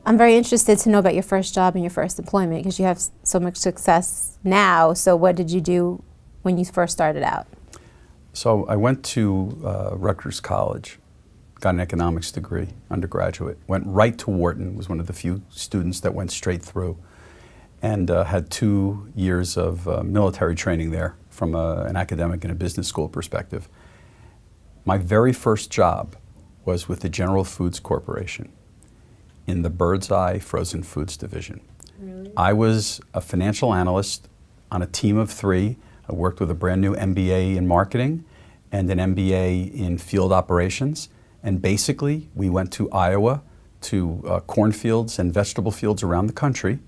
I'm very interested to know about your first job and your first employment because you have so much success now. So what did you do when you first started out? So I went to Rutgers College, got an economics degree, undergraduate, went right to Wharton, was one of the few students that went straight through, and had 2 years of military training there from an academic and a business school perspective. My very first job was with the General Foods Corporation in the Bird's Eye Frozen Foods Division. Really? I was a financial analyst on a team of 3. I worked with a brand new MBA in marketing and an MBA in field operations. And basically, we went to Iowa, to cornfields and vegetable fields around the country,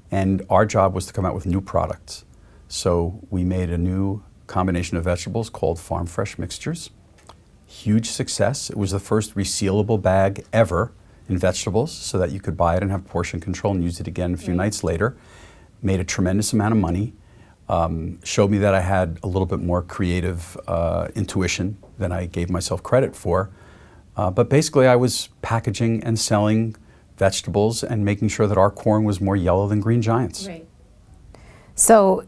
and our job was to come out with new products. So we made a new combination of vegetables called Farm Fresh Mixtures. Huge success. It was the first resealable bag ever in vegetables so that you could buy it and have portion control and use it again a few nights later. Made a tremendous amount of money. Showed me that I had a little bit more creative intuition than I gave myself credit for. But basically I was packaging and selling vegetables and making sure that our corn was more yellow than Green Giants. Right. So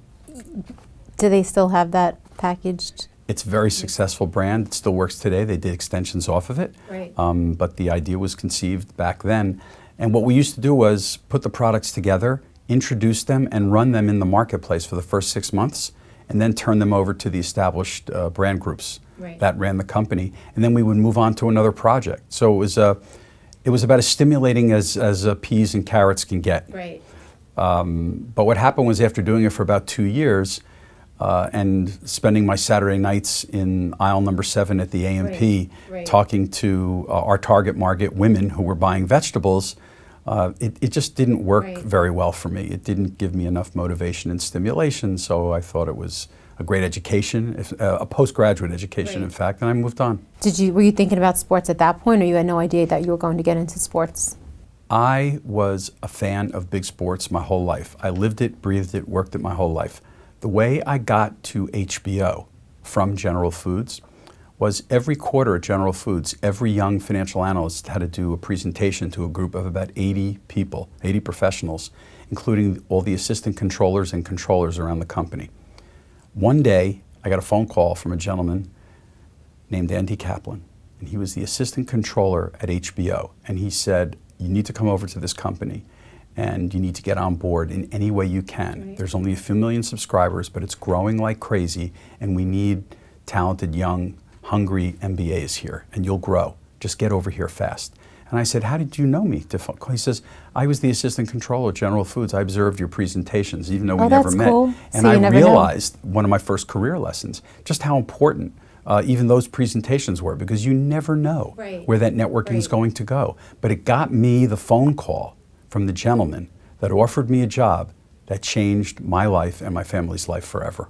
do they still have that packaged? It's a very successful brand. It still works today. They did extensions off of it. Right. But the idea was conceived back then. And what we used to do was put the products together, introduce them, and run them in the marketplace for the first 6 months, and then turn them over to the established brand groups that ran the company. And then we would move on to another project. So it was about as stimulating as peas and carrots can get. Right. But what happened was after doing it for about 2 years, and spending my Saturday nights in aisle number 7 at the A&P, talking to our target market, women who were buying vegetables, it just didn't work very well for me. It didn't give me enough motivation and stimulation, so I thought it was a great education, a postgraduate education, in fact, and I moved on. Were you thinking about sports at that point, or you had no idea that you were going to get into sports? I was a fan of big sports my whole life. I lived it, breathed it, worked it my whole life. The way I got to HBO from General Foods was every quarter at General Foods, every young financial analyst had to do a presentation to a group of about 80 people, 80 professionals, including all the assistant controllers and controllers around the company. One day, I got a phone call from a gentleman named Andy Kaplan, and he was the assistant controller at HBO, and he said, "You need to come over to this company, and you need to get on board in any way you can. There's only a few million subscribers, but it's growing like crazy, and we need talented, young, hungry MBAs here, and you'll grow. Just get over here fast." And I said, "How did you know me?" He says, "I was the assistant controller at General Foods. I observed your presentations, even though we never met." Cool. And so I realized, one of my first career lessons, just how important even those presentations were, because you never know where that networking is going to go. But it got me the phone call from the gentleman that offered me a job that changed my life and my family's life forever.